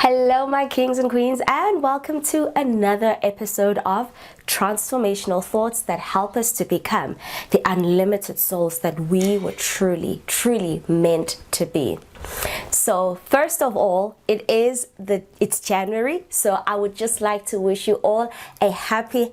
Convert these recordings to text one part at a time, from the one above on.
Hello, my kings and queens, and welcome to another episode of Transformational Thoughts that help us to become the unlimited souls that we were truly meant to be. So first of all, it's January, so I would just like to wish you all a happy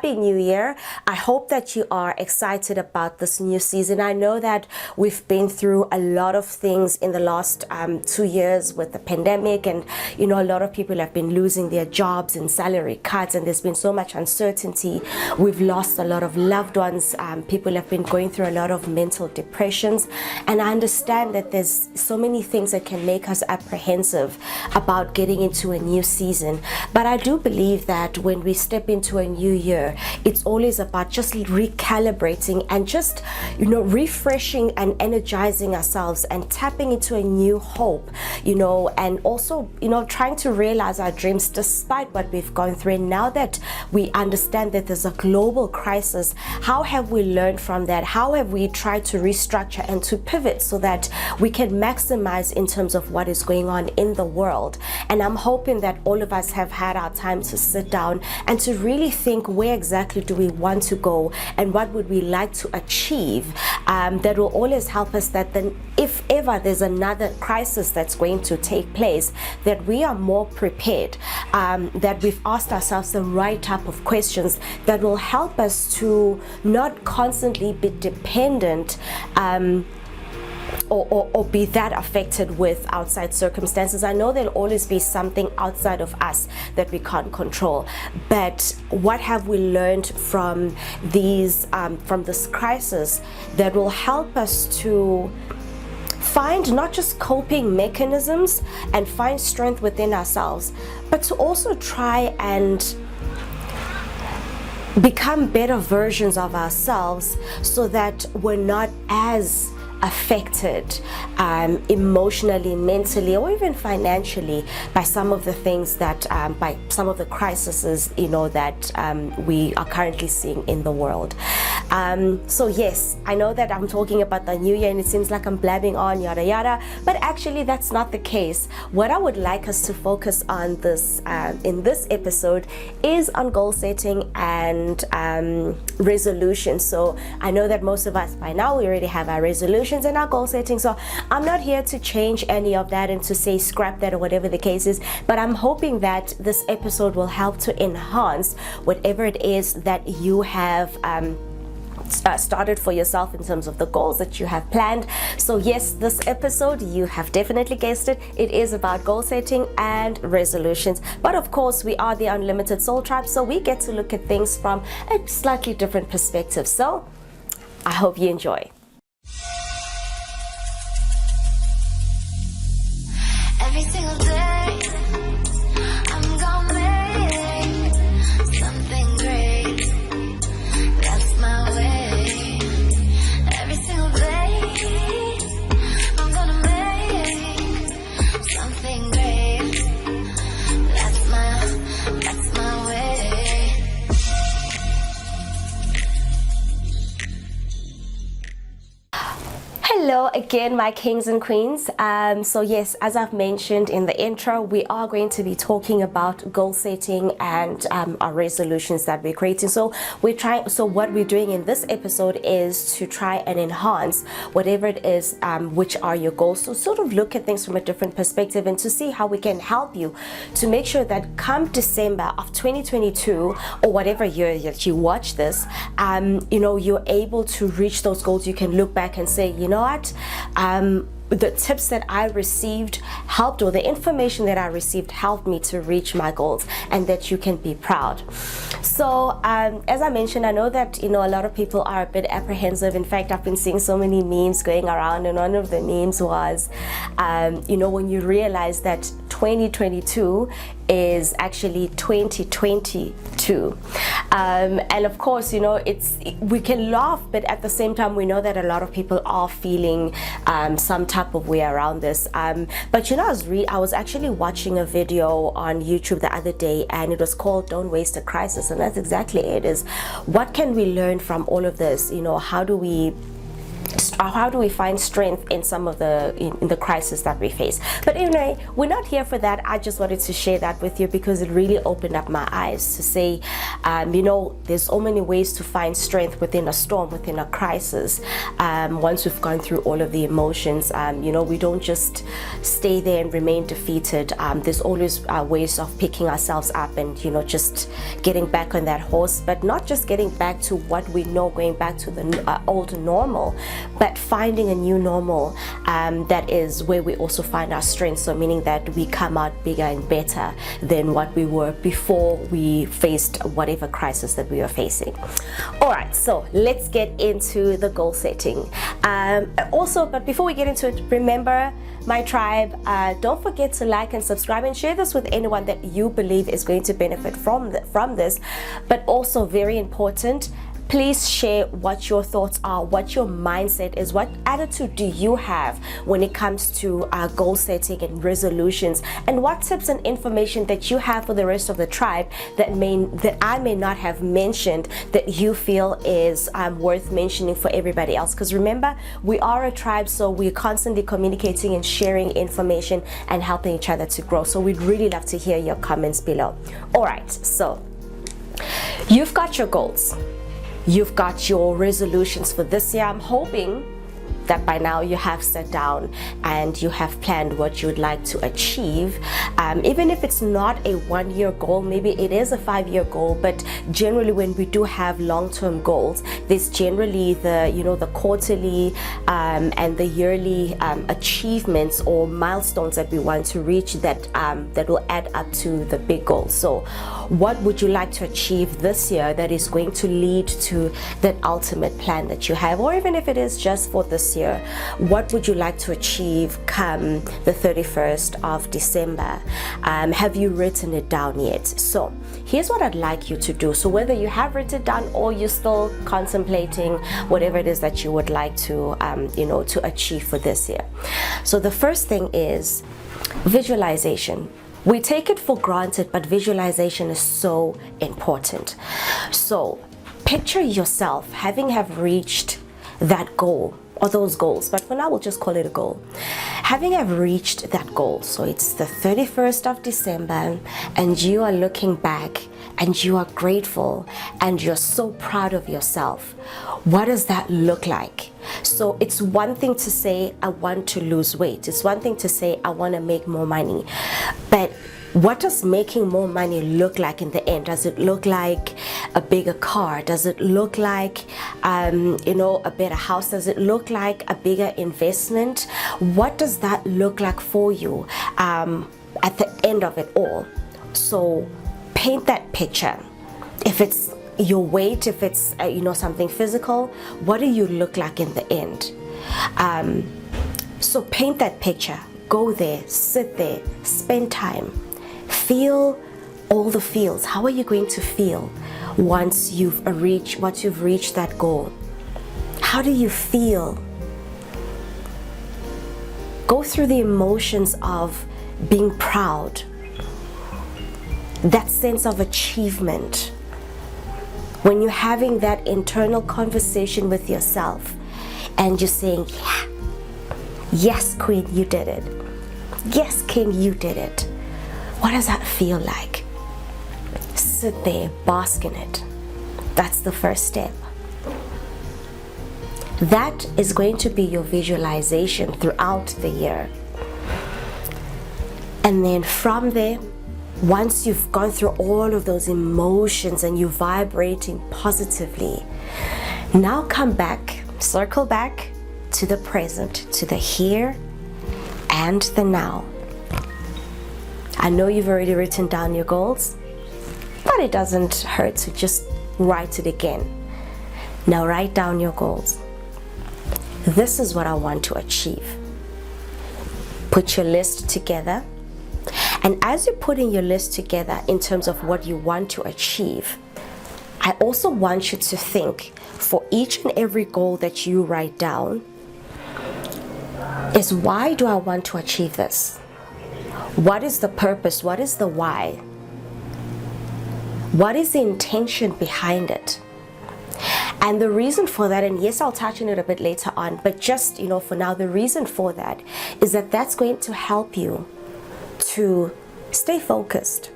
new year. I hope that you are excited about this new season. I know that we've been through a lot of things in the last 2 years with the pandemic, and a lot of people have been losing their jobs and salary cuts, and there's been so much uncertainty. We've lost a lot of loved ones. People have been going through a lot of mental depressions, and I understand that there's so many things that can make us apprehensive about getting into a new season. But I do believe that when we step into a new year, it's always about just recalibrating and just refreshing and energizing ourselves and tapping into a new hope, and also trying to realize our dreams despite what we've gone through. And now that we understand that there's a global crisis, how have we learned from that? How have we tried to restructure and to pivot so that we can maximize in terms of what is going on in the world? And I'm hoping that all of us have had our time to sit down and to really think, where exactly do we want to go and what would we like to achieve, that will always help us, that then if ever there's another crisis that's going to take place, that we are more prepared, that we've asked ourselves the right type of questions that will help us to not constantly be dependent or be that affected with outside circumstances. I know there'll always be something outside of us that we can't control, but what have we learned from this crisis that will help us to find not just coping mechanisms and find strength within ourselves, but to also try and become better versions of ourselves so that we're not as affected emotionally, mentally, or even financially by some of the things that by some of the crises that we are currently seeing in the world. So yes, I know that I'm talking about the new year and it seems like I'm blabbing on yada yada, but actually that's not the case. What I would like us to focus on this in this episode is on goal setting and resolution. So I know that most of us by now, we already have our resolutions and our goal setting, so I'm not here to change any of that and to say scrap that or whatever the case is, but I'm hoping that this episode will help to enhance whatever it is that you have started for yourself in terms of the goals that you have planned. So yes, this episode, you have definitely guessed it, it is about goal setting and resolutions. But of course, we are the Unlimited Soul Tribe, so we get to look at things from a slightly different perspective. So I hope you enjoy. Every single day, I'm gonna make something great. That's my way. Every single day, I'm gonna make something great. That's my way. Hello again, my kings and queens. So yes, as I've mentioned in the intro, we are going to be talking about goal setting and our resolutions that we're creating. So what we're doing in this episode is to try and enhance whatever it is, which are your goals. So sort of look at things from a different perspective and to see how we can help you to make sure that come December of 2022 or whatever year that you watch this, you're able to reach those goals. You can look back and say, you know what, the tips that I received helped, or the information that I received helped me to reach my goals, and that you can be proud. So as I mentioned, I know that a lot of people are a bit apprehensive. In fact, I've been seeing so many memes going around, and one of the memes was when you realize that 2022 is actually 2022, and of course we can laugh, but at the same time we know that a lot of people are feeling some type of way around this. But I was actually watching a video on YouTube the other day, and it was called "Don't Waste a Crisis," and that's exactly it. Is what can we learn from all of this? How do we how do we find strength in some of in the crisis that we face. But anyway, we're not here for that. I just wanted to share that with you because it really opened up my eyes to say, there's so many ways to find strength within a storm, within a crisis. Once we've gone through all of the emotions, we don't just stay there and remain defeated. There's always ways of picking ourselves up and just getting back on that horse, but not just getting back to what we know, going back to the old normal, but finding a new normal that is where we also find our strength. So meaning that we come out bigger and better than what we were before we faced whatever crisis that we were facing. All right, so let's get into the goal setting. But before we get into it, remember my tribe, don't forget to like and subscribe and share this with anyone that you believe is going to benefit from this. But also very important, please share what your thoughts are, what your mindset is, what attitude do you have when it comes to goal setting and resolutions, and what tips and information that you have for the rest of the tribe that I may not have mentioned that you feel is worth mentioning for everybody else. Because remember, we are a tribe, so we're constantly communicating and sharing information and helping each other to grow. So we'd really love to hear your comments below. All right, so you've got your goals. You've got your resolutions for this year. I'm hoping that by now you have sat down and you have planned what you would like to achieve. Even if it's not a 1-year goal, maybe it is a 5-year goal, but generally when we do have long-term goals, there's generally the quarterly and the yearly achievements or milestones that we want to reach that will add up to the big goal. So what would you like to achieve this year that is going to lead to that ultimate plan that you have? Or even if it is just for this year, what would you like to achieve come the 31st of December? Have you written it down yet? So here's what I'd like you to do. So whether you have written it down or you're still contemplating whatever it is that you would like to to achieve for this year. So the first thing is visualization. We take it for granted, but visualization is so important. So picture yourself having reached that goal or those goals, but for now we'll just call it a goal. Having reached that goal, so it's the 31st of December and you are looking back and you are grateful and you're so proud of yourself. What does that look like? So it's one thing to say, I want to lose weight. It's one thing to say, I want to make more money. But what does making more money look like in the end? Does it look like a bigger car? Does it look like, a better house? Does it look like a bigger investment? What does that look like for you at the end of it all? So paint that picture. If it's your weight, if it's something physical, what do you look like in the end? So paint that picture. Go there, sit there, spend time. Feel all the feels. How are you going to feel once you've reached that goal? How do you feel? Go through the emotions of being proud, that sense of achievement. When you're having that internal conversation with yourself and you're saying, yeah, yes, Queen, you did it. Yes, King, you did it. What does that feel like? Sit there, bask in it. That's the first step. That is going to be your visualization throughout the year. And then from there, once you've gone through all of those emotions and you're vibrating positively, now come back, circle back to the present, to the here and the now. I know you've already written down your goals, but it doesn't hurt to just write it again. Now write down your goals. This is what I want to achieve. Put your list together. And as you're putting your list together in terms of what you want to achieve, I also want you to think for each and every goal that you write down is, why do I want to achieve this? What is the purpose? What is the why? What is the intention behind it? And the reason for that, and yes, I'll touch on it a bit later on, but just, for now, the reason for that is that that's going to help you to stay focused.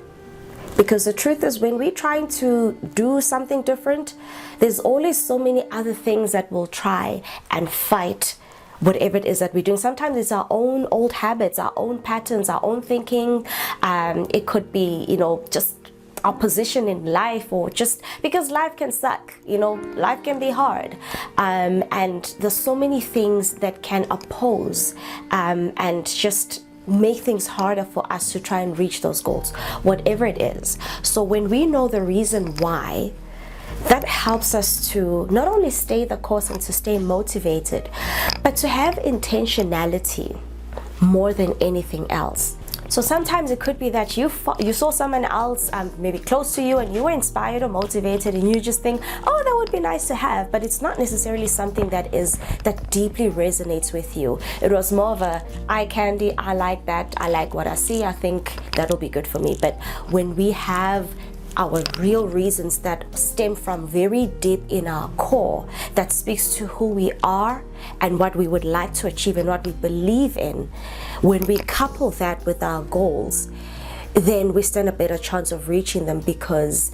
Because the truth is, when we're trying to do something different, there's always so many other things that will try and fight whatever it is that we're doing. Sometimes it's our own old habits, our own patterns, our own thinking. It could be, just our position in life, or just because life can suck, life can be hard. And there's so many things that can oppose and just make things harder for us to try and reach those goals, whatever it is. So when we know the reason why, that helps us to not only stay the course and to stay motivated, but to have intentionality more than anything else. So sometimes it could be that you saw someone else maybe close to you, and you were inspired or motivated, and you just think, oh, that would be nice to have, but it's not necessarily something that deeply resonates with you. It was more of a eye candy. I like that. I like what I see. I think that'll be good for me. But when we have our real reasons that stem from very deep in our core, that speaks to who we are and what we would like to achieve and what we believe in, when we couple that with our goals, then we stand a better chance of reaching them, because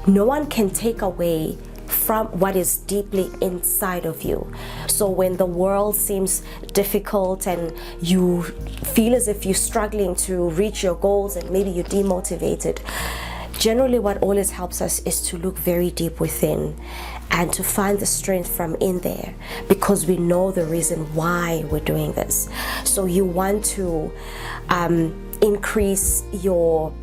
no one can take away from what is deeply inside of you. So when the world seems difficult and you feel as if you're struggling to reach your goals and maybe you're demotivated, generally what always helps us is to look very deep within and to find the strength from in there, because we know the reason why we're doing this. So you want to increase your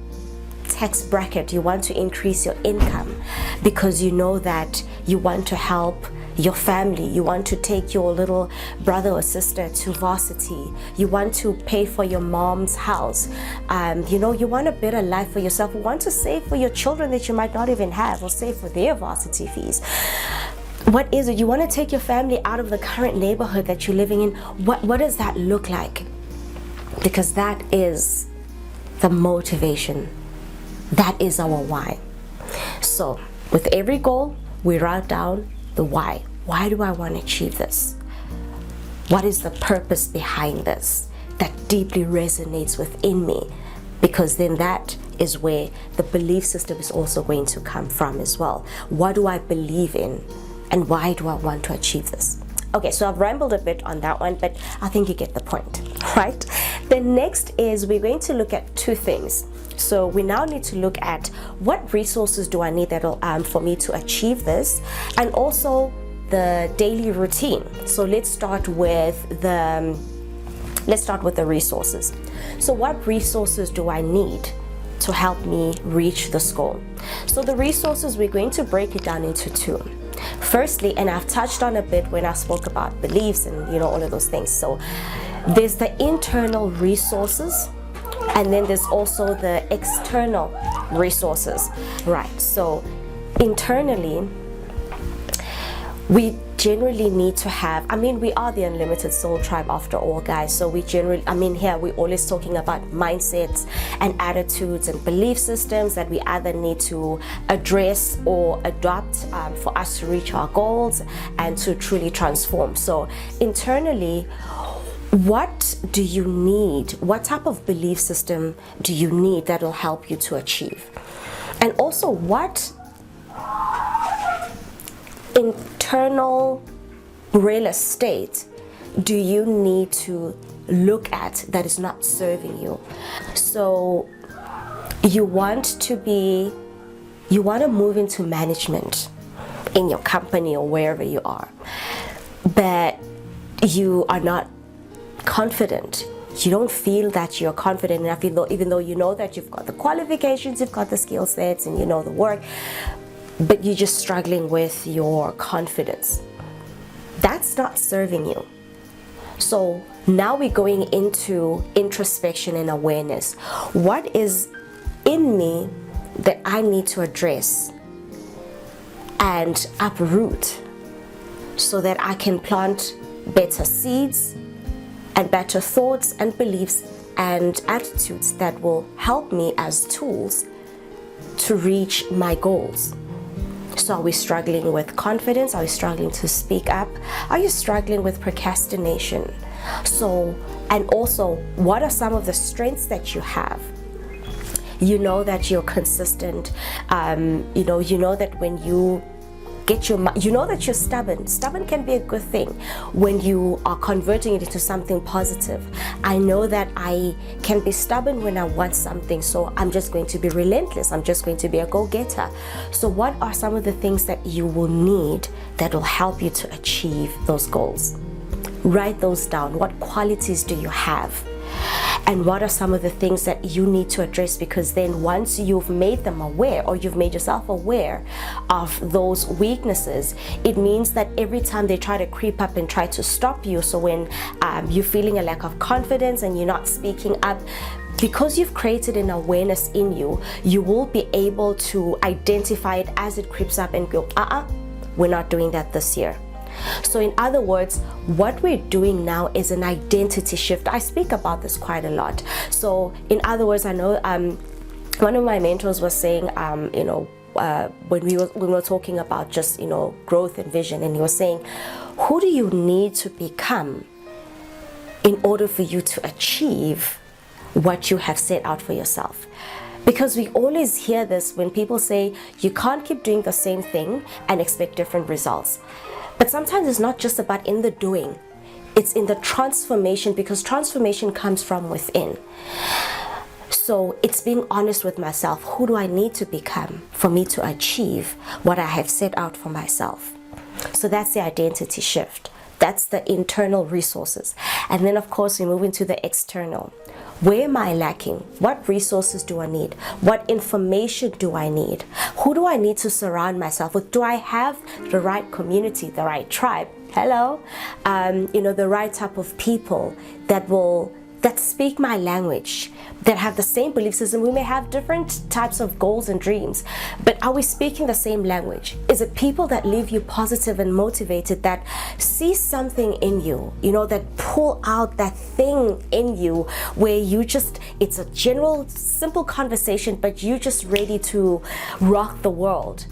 tax bracket, you want to increase your income, because you know that you want to help your family, you want to take your little brother or sister to varsity, you want to pay for your mom's house, you want a better life for yourself, you want to save for your children that you might not even have, or save for their varsity fees. What is it? You want to take your family out of the current neighborhood that you're living in. What does that look like? Because that is the motivation. That is our why. So with every goal, we write down the why. Why do I want to achieve this? What is the purpose behind this that deeply resonates within me? Because then that is where the belief system is also going to come from as well. What do I believe in? And why do I want to achieve this? Okay, so I've rambled a bit on that one, but I think you get the point, right? The next is we're going to look at two things. So we now need to look at what resources do I need that'll for me to achieve this, and also the daily routine. So let's start with the resources. So what resources do I need to help me reach this goal? So the resources, we're going to break it down into two. Firstly, and I've touched on a bit when I spoke about beliefs and all of those things. So there's the internal resources, and then there's also the external resources, right? So internally, we generally need to have, we are the Unlimited Soul Tribe after all, guys. So we generally, here we're always talking about mindsets and attitudes and belief systems that we either need to address or adopt for us to reach our goals and to truly transform. So internally, what do you need? What type of belief system do you need that will help you to achieve? And also, what internal real estate do you need to look at that is not serving you? So you want to move into management in your company or wherever you are, but you are not confident. You don't feel that you're confident enough, even though you know that you've got the qualifications, you've got the skill sets, and you know the work, but you're just struggling with your confidence. That's not serving you. So now we're going into introspection and awareness. What is in me that I need to address and uproot so that I can plant better seeds and better thoughts and beliefs and attitudes that will help me as tools to reach my goals? So are we struggling with confidence? Are we struggling to speak up? Are you struggling with procrastination? So, and also, what are some of the strengths that you have? You know that you're consistent. You know that when you you know that you're stubborn. Stubborn can be a good thing when you are converting it into something positive. I know that I can be stubborn when I want something, so I'm just going to be relentless. I'm just going to be a go-getter. So what are some of the things that you will need that will help you to achieve those goals? Write those down. What qualities do you have? And what are some of the things that you need to address? Because then once you've made them aware, or you've made yourself aware of those weaknesses, it means that every time they try to creep up and try to stop you, so when you're feeling a lack of confidence and you're not speaking up, because you've created an awareness in you, you will be able to identify it as it creeps up and go, we're not doing that this year. So in other words, what we're doing now is an identity shift. I speak about this quite a lot. So in other words, I know one of my mentors was saying, when we were talking about just, growth and vision, and he was saying, who do you need to become in order for you to achieve what you have set out for yourself? Because we always hear this when people say, you can't keep doing the same thing and expect different results. But sometimes it's not just about in the doing, it's in the transformation, because transformation comes from within. So it's being honest with myself. Who do I need to become for me to achieve what I have set out for myself? So that's the identity shift. That's the internal resources. And then of course we move into the external. Where am I lacking? What resources do I need? What information do I need? Who do I need to surround myself with? Do I have the right community, the right tribe? Hello? The right type of people that speak my language, that have the same belief system. We may have different types of goals and dreams, but are we speaking the same language? Is it people that leave you positive and motivated, that see something in you, that pull out that thing in you where it's a general, simple conversation, but you're just ready to rock the world?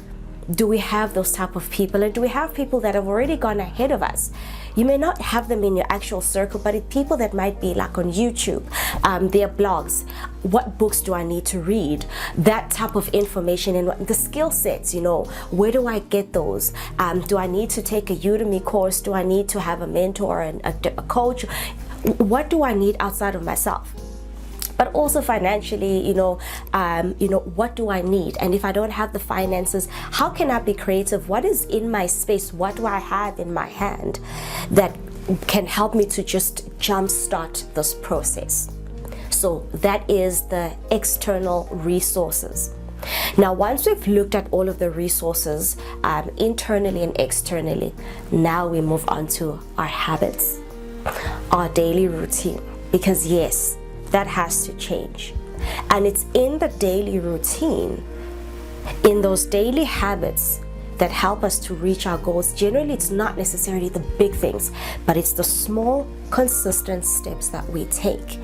Do we have those type of people? And do we have people that have already gone ahead of us? You may not have them in your actual circle, but it's people that might be like on YouTube, their blogs. What books do I need to read? That type of information, and the skill sets, where do I get those? Do I need to take a Udemy course? Do I need to have a mentor and a coach? What do I need outside of myself? But also financially, what do I need? And if I don't have the finances, how can I be creative? What is in my space? What do I have in my hand that can help me to just jumpstart this process? So that is the external resources. Now, once we've looked at all of the resources, internally and externally, now we move on to our habits, our daily routine. Because yes, that has to change. And it's in the daily routine, in those daily habits, that help us to reach our goals. Generally, it's not necessarily the big things, but it's the small, consistent steps that we take.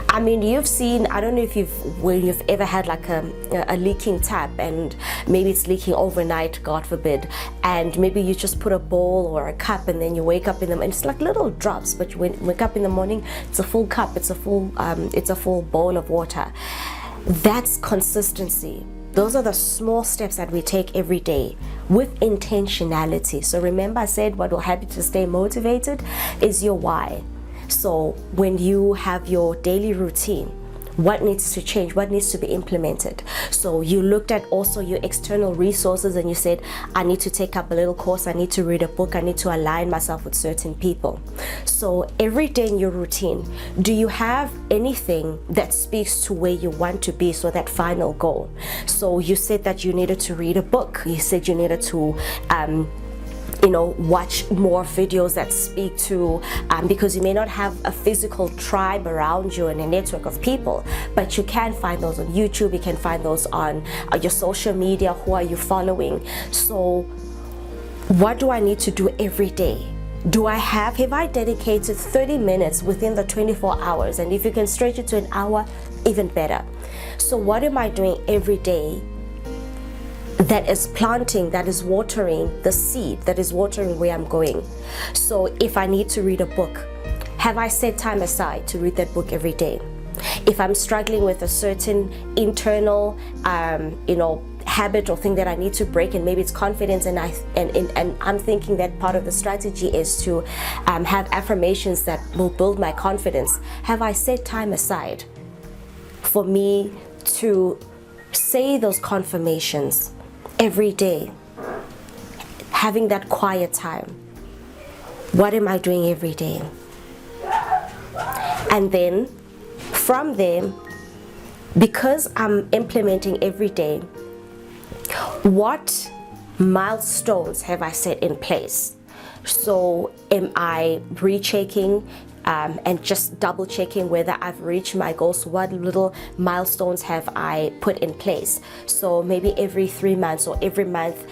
I mean, you've seen, I don't know if when you've ever had like a leaking tap, and maybe it's leaking overnight, God forbid, and maybe you just put a bowl or a cup, and then you wake up in them, and it's like little drops, but you wake up in the morning, it's a full cup, it's a full bowl of water. That's consistency. Those are the small steps that we take every day with intentionality. So remember, I said what will help you to stay motivated is your why. So when you have your daily routine, what needs to change? What needs to be implemented? So you looked at also your external resources, and you said, I need to take up a little course, I need to read a book, I need to align myself with certain people. So every day in your routine, do you have anything that speaks to where you want to be, so that final goal? So you said that you needed to read a book, you said you needed to watch more videos that speak to, because you may not have a physical tribe around you and a network of people, but you can find those on YouTube, you can find those on your social media. Who are you following? So what do I need to do every day? Have I dedicated 30 minutes within the 24 hours? And if you can stretch it to an hour, even better. So what am I doing every day that is planting, that is watering the seed, that is watering where I'm going. So if I need to read a book, have I set time aside to read that book every day? If I'm struggling with a certain internal, habit or thing that I need to break, and maybe it's confidence, and I'm thinking that part of the strategy is to have affirmations that will build my confidence. Have I set time aside for me to say those confirmations every day? Having that quiet time. What am I doing every day? And then from there, because I'm implementing every day, what milestones have I set in place? So am I rechecking and just double checking whether I've reached my goals? What little milestones have I put in place? So maybe every 3 months or every month,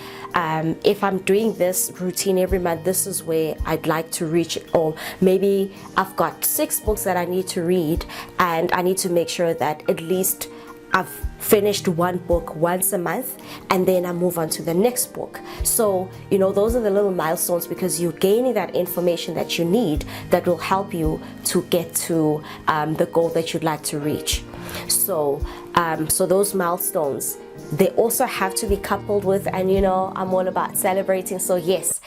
if I'm doing this routine every month, this is where I'd like to reach. Or maybe I've got 6 books that I need to read, and I need to make sure that at least I've finished 1 book once a month, and then I move on to the next book. So, those are the little milestones, because you're gaining that information that you need that will help you to get to the goal that you'd like to reach. So those milestones, they also have to be coupled with, and I'm all about celebrating. So yes.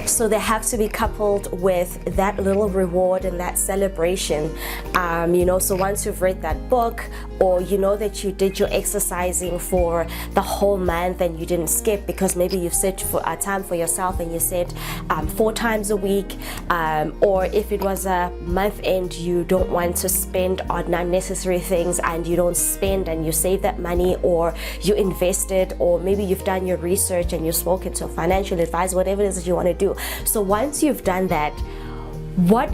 So they have to be coupled with that little reward and that celebration. So once you've read that book, or that you did your exercising for the whole month and you didn't skip, because maybe you've set for a time for yourself and you said 4 times a week, or if it was a month end, you don't want to spend on unnecessary things, and you don't spend and you save that money, or you invested, or maybe you've done your research and you've spoken to a financial advisor, whatever it is that you want to do. So once you've done that, what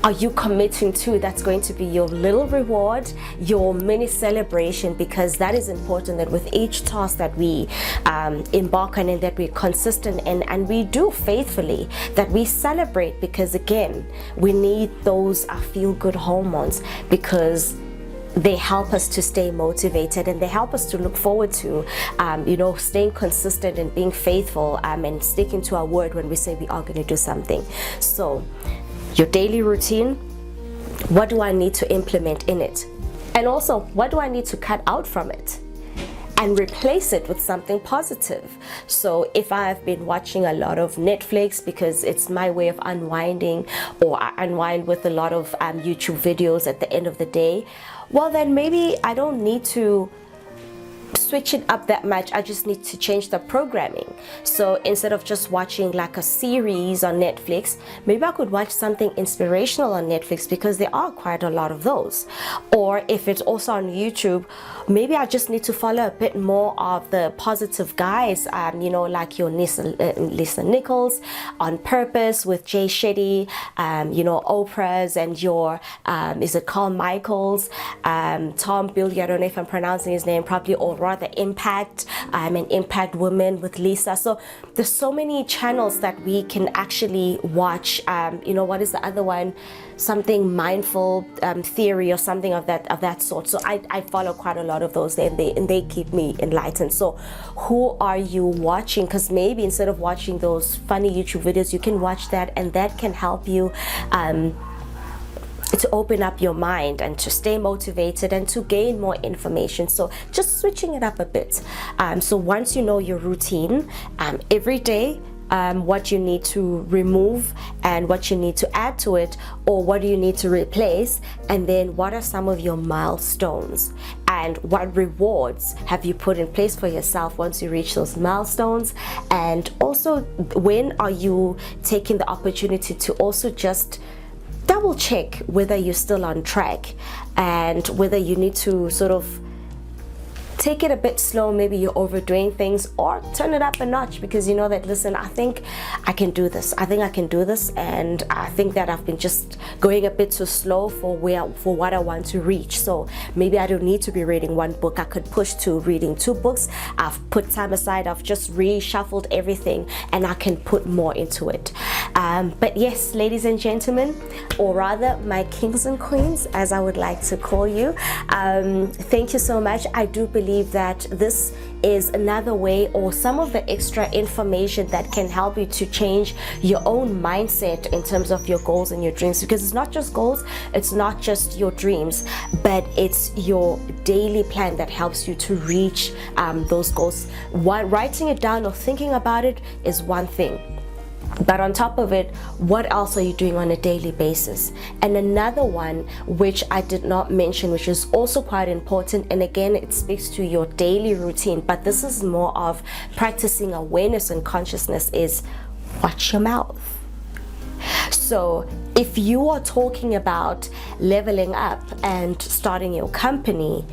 are you committing to that's going to be your little reward, your mini celebration? Because that is important, that with each task that we embark on and that we're consistent in and we do faithfully, that we celebrate, because again, we need those feel-good hormones, because they help us to stay motivated, and they help us to look forward to staying consistent and being faithful and sticking to our word when we say we are going to do something. So your daily routine, what do I need to implement in it? And also, what do I need to cut out from it and replace it with something positive? So if I've been watching a lot of Netflix because it's my way of unwinding, or I unwind with a lot of YouTube videos at the end of the day, well then maybe I don't need to switch it up that much. I just need to change the programming. So instead of just watching like a series on Netflix, maybe I could watch something inspirational on Netflix, because there are quite a lot of those. Or if it's also on YouTube, maybe I just need to follow a bit more of the positive guys, like your Lisa Nichols, On Purpose with Jay Shetty, Oprah's, and your is it Carl Michaels, Tom Billy, I don't know if I'm pronouncing his name properly, or rather Impact, and Impact Women with Lisa. So there's so many channels that we can actually watch. What is the other one? Something Mindful Theory or something of that sort. So I follow quite a lot of those, and they keep me enlightened. So who are you watching? Because maybe instead of watching those funny YouTube videos, you can watch that, and that can help you to open up your mind and to stay motivated and to gain more information. So just switching it up a bit. So once you know your routine, every day, what you need to remove and what you need to add to it, or what do you need to replace, and then what are some of your milestones, and what rewards have you put in place for yourself once you reach those milestones. And also, when are you taking the opportunity to also just double check whether you're still on track, and whether you need to sort of take it a bit slow, maybe you're overdoing things, or turn it up a notch, because you know that, listen, I think I can do this, and I think that I've been just going a bit too slow for what I want to reach. So maybe I don't need to be reading 1 book, I could push to reading 2 books. I've put time aside, I've just reshuffled everything, and I can put more into it. But yes, ladies and gentlemen, or rather my kings and queens, as I would like to call you, thank you so much. I do believe believe that this is another way, or some of the extra information that can help you to change your own mindset in terms of your goals and your dreams, because it's not just goals, it's not just your dreams, but it's your daily plan that helps you to reach those goals. Writing it down or thinking about it is one thing, but on top of it, what else are you doing on a daily basis? And another one, which I did not mention, which is also quite important, and again, it speaks to your daily routine, but this is more of practicing awareness and consciousness, is watch your mouth. So if you are talking about leveling up and starting your company,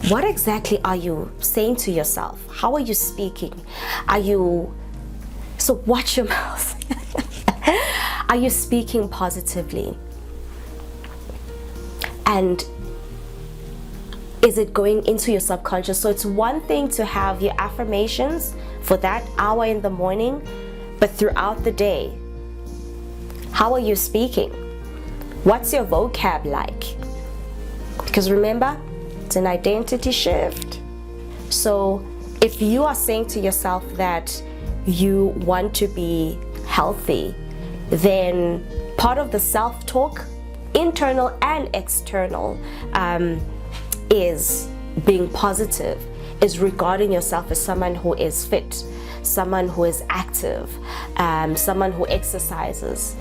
what exactly are you saying to yourself? How are you speaking? So watch your mouth. Are you speaking positively? And is it going into your subconscious? So it's one thing to have your affirmations for that hour in the morning, but throughout the day, how are you speaking? What's your vocab like? Because remember, it's an identity shift. So if you are saying to yourself that you want to be healthy, then part of the self-talk, internal and external, is being positive, is regarding yourself as someone who is fit, someone who is active, someone who exercises.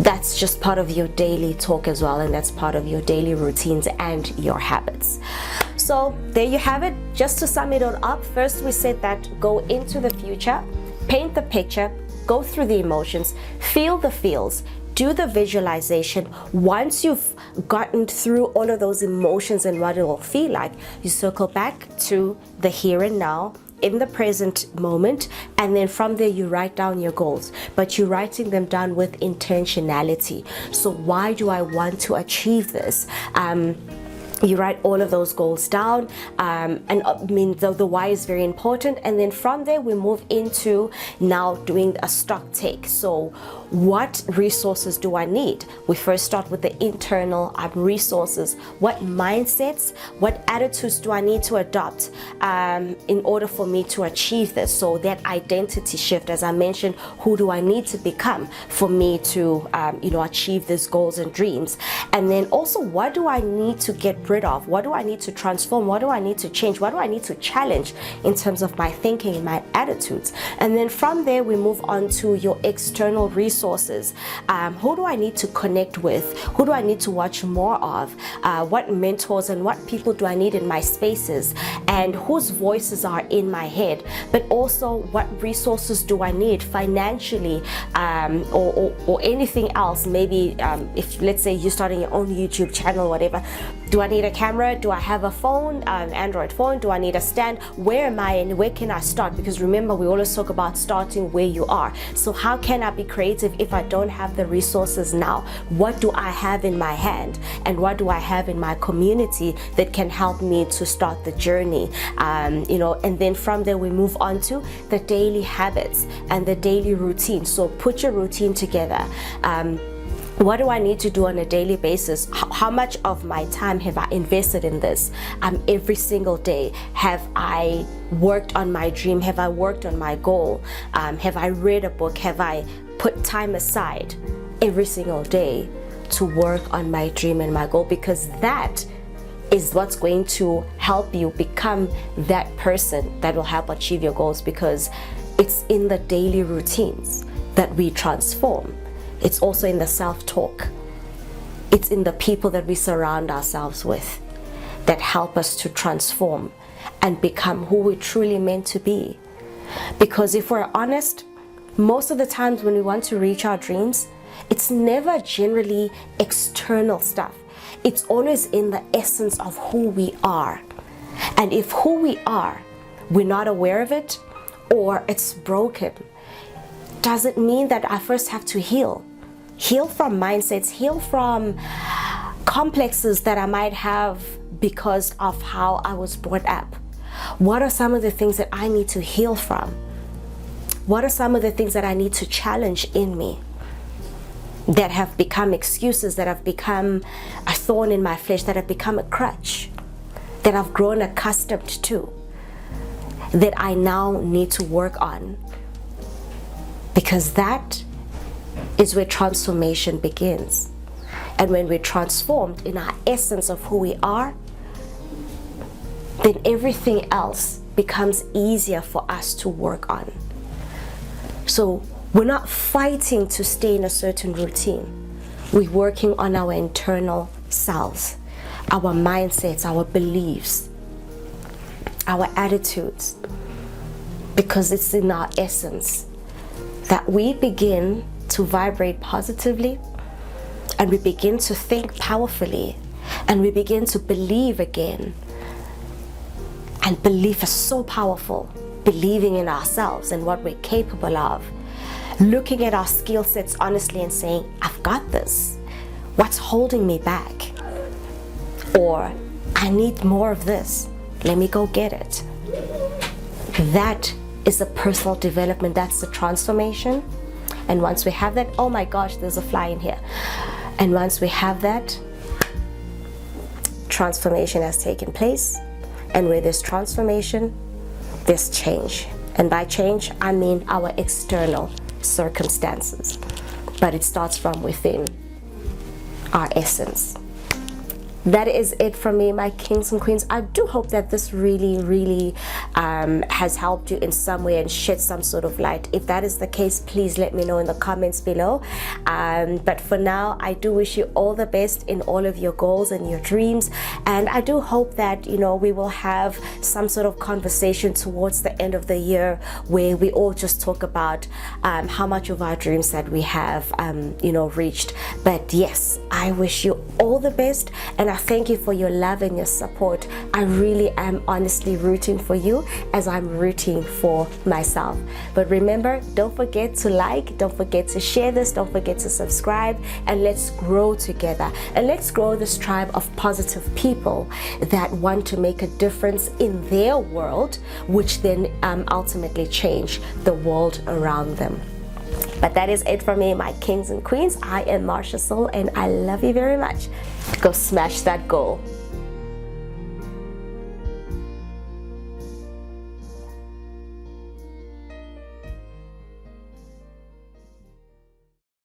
That's just part of your daily talk as well, and that's part of your daily routines and your habits. So there you have it. Just to sum it all up, first we said that go into the future, paint the picture, go through the emotions, feel the feels, do the visualization. Once you've gotten through all of those emotions and what it will feel like, you circle back to the here and now, in the present moment, and then from there you write down your goals, but you're writing them down with intentionality. So why do I want to achieve this? You write all of those goals down, and I mean the why is very important, and then from there we move into now doing a stock take. So what resources do I need? We first start with the internal resources. What mindsets, what attitudes do I need to adopt in order for me to achieve this? So that identity shift, as I mentioned, who do I need to become for me to achieve these goals and dreams? And then also, what do I need to get rid of? What do I need to transform? What do I need to change? What do I need to challenge in terms of my thinking and my attitudes? And then from there we move on to your external resources. Who do I need to connect with? Who do I need to watch more of? What mentors and what people do I need in my spaces? And whose voices are in my head? But also, what resources do I need financially, or anything else? Maybe if, let's say, you're starting your own YouTube channel, whatever. Do I need a camera? Do I have a phone, an Android phone? Do I need a stand? Where am I and where can I start? Because remember, we always talk about starting where you are. So how can I be creative if I don't have the resources now? What do I have in my hand, and what do I have in my community that can help me to start the journey? And then from there we move on to the daily habits and the daily routine. So put your routine together. What do I need to do on a daily basis? How much of my time have I invested in this? Every single day, have I worked on my dream? Have I worked on my goal? Have I read a book? Have I put time aside every single day to work on my dream and my goal? Because that is what's going to help you become that person that will help achieve your goals, because it's in the daily routines that we transform. It's also in the self-talk. It's in the people that we surround ourselves with that help us to transform and become who we're truly meant to be. Because if we're honest, most of the times when we want to reach our dreams, it's never generally external stuff. It's always in the essence of who we are. And if who we are, we're not aware of it, or it's broken, does it mean that I first have to heal? Heal from mindsets, heal from complexes that I might have because of how I was brought up. What are some of the things that I need to heal from? What are some of the things that I need to challenge in me? that have become excuses, that have become a thorn in my flesh, that have become a crutch, that I've grown accustomed to, that I now need to work on. Because that is where transformation begins. And when we're transformed in our essence of who we are, then everything else becomes easier for us to work on. So we're not fighting to stay in a certain routine. We're working on our internal selves, our mindsets, our beliefs, our attitudes, because it's in our essence that we begin to vibrate positively, and we begin to think powerfully, and we begin to believe again. And belief is so powerful. Believing in ourselves and what we're capable of. Looking at our skill sets honestly and saying, I've got this. What's holding me back? Or, I need more of this. Let me go get it. That is a personal development. That's the transformation. And once we have that, oh my gosh, there's a fly in here. And once we have that, transformation has taken place. And where there's transformation, there's change. And by change, I mean our external circumstances. But it starts from within, our essence. That is it from me, my kings and queens. I do hope that this really has helped you in some way and shed some sort of light. If that is the case, please let me know in the comments below. But for now, I do wish you all the best in all of your goals and your dreams. And I do hope that, you know, we will have some sort of conversation towards the end of the year where we all just talk about how much of our dreams that we have, reached. But yes, I wish you all the best. And I thank you for your love and your support. I really am honestly rooting for you as I'm rooting for myself. But remember, don't forget to like, don't forget to share this, don't forget to subscribe, and let's grow together. And let's grow this tribe of positive people that want to make a difference in their world, which then ultimately change the world around them. But that is it for me, my kings and queens. I am Marsha Soul, and I love you very much. Go smash that goal.